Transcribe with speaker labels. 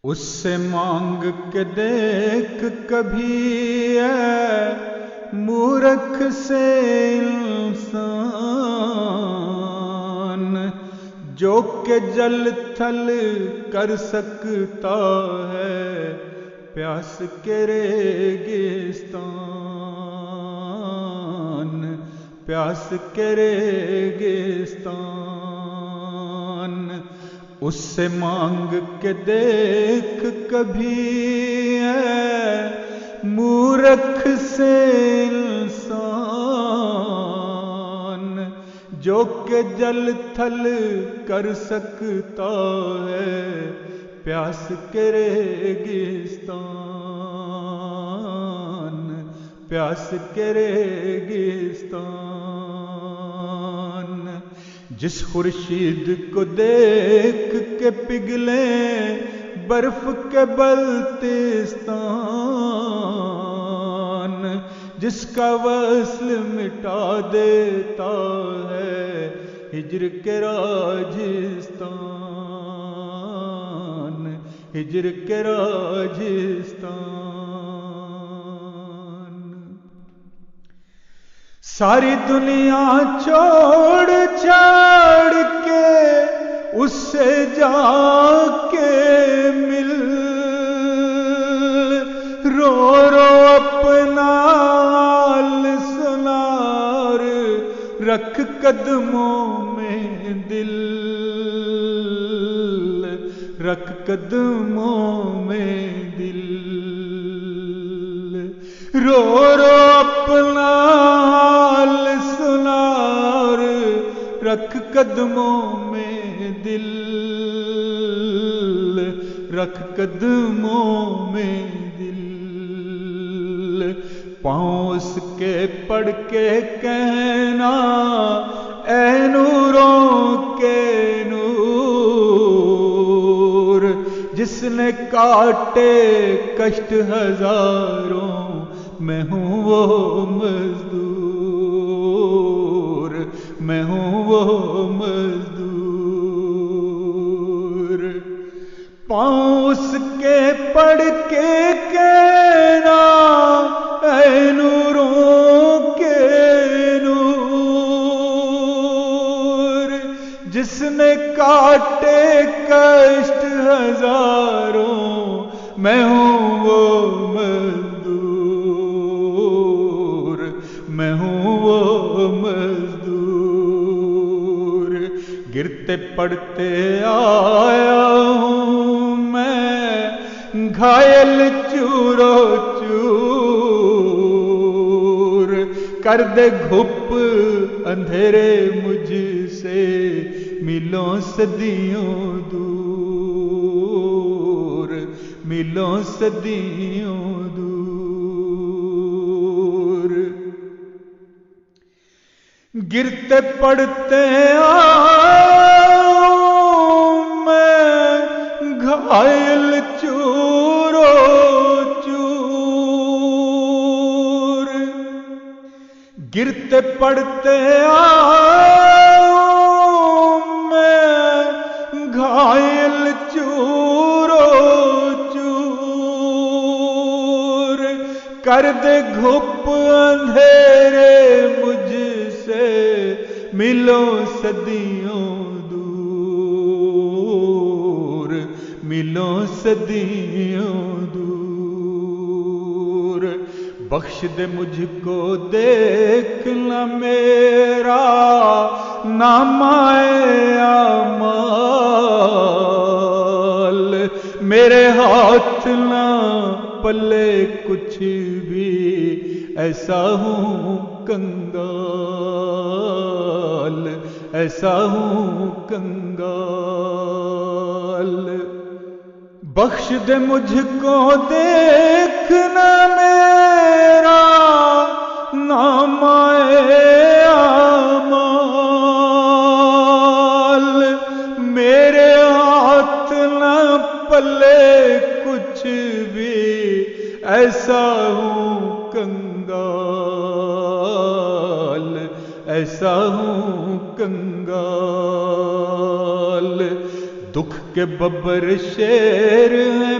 Speaker 1: اس سے مانگ کے دیکھ کبھی اے مورکھ سے انسان، جو کہ جل تھل کر سکتا ہے پیاس کے ریگستان، پیاس کے ریگستان۔ اس سے مانگ کے دیکھ کبھی اے مورکھ سے انسان، جو کہ جل تھل کر سکتا ہے پیاس کے ریگستان، پیاس کے ریگستان۔ جس خورشید کو دیکھ کے پگھلیں برف کے بلتستان، جس کا وصل مٹا دیتا ہے ہجر کے راجستان، ہجر کے راجستان۔ ساری دنیا چھوڑ چھاڑ کے اس سے جا کے مل، رو رو اپنا حال سنار رکھ قدموں میں دل، رکھ قدموں میں دل، رو رو اپنا حال سنار رکھ قدموں میں دل، رکھ قدموں میں دل۔ پاؤں اس کے پڑھ کے کہنا اے نوروں کے نور، جس نے کاٹے کشٹ ہزاروں میں ہوں وہ مزدور، میں ہوں وہ مزدور۔ پاؤں اس کے پڑھ کے کہنا اے نوروں کے نور، جس نے کاٹے کشٹ ہزاروں میں ہوں وہ مزدور، میں ہوں وہ مزدور۔ گرتے پڑتے آیا ہوں میں گھائل چورو چور، کر دے گھپ اندھیرے مجھ سے میلوں صدیوں دور، میلوں صدیوں دور۔ گرتے پڑتے آؤں میں گھائل چورو چور، گرتے پڑتے آؤں میں گھائل چورو چور، کر دے گھپ اندھیرے مجھ سے ملوں صدیوں دور، ملوں صدیوں دور۔ بخش دے مجھ کو دیکھنا میرا نامہ اعمال، میرے ہاتھ نہ پلے کچھ بھی ایسا ہوں کنگال، ایسا ہوں کنگال۔ بخش دے مجھ کو دیکھنا میرا نامہ اعمال، میرے ہاتھ نہ پلے کچھ بھی ایسا ہوں کنگال، ایسا ہوں کنگال۔ دکھ کے ببر شیر ہیں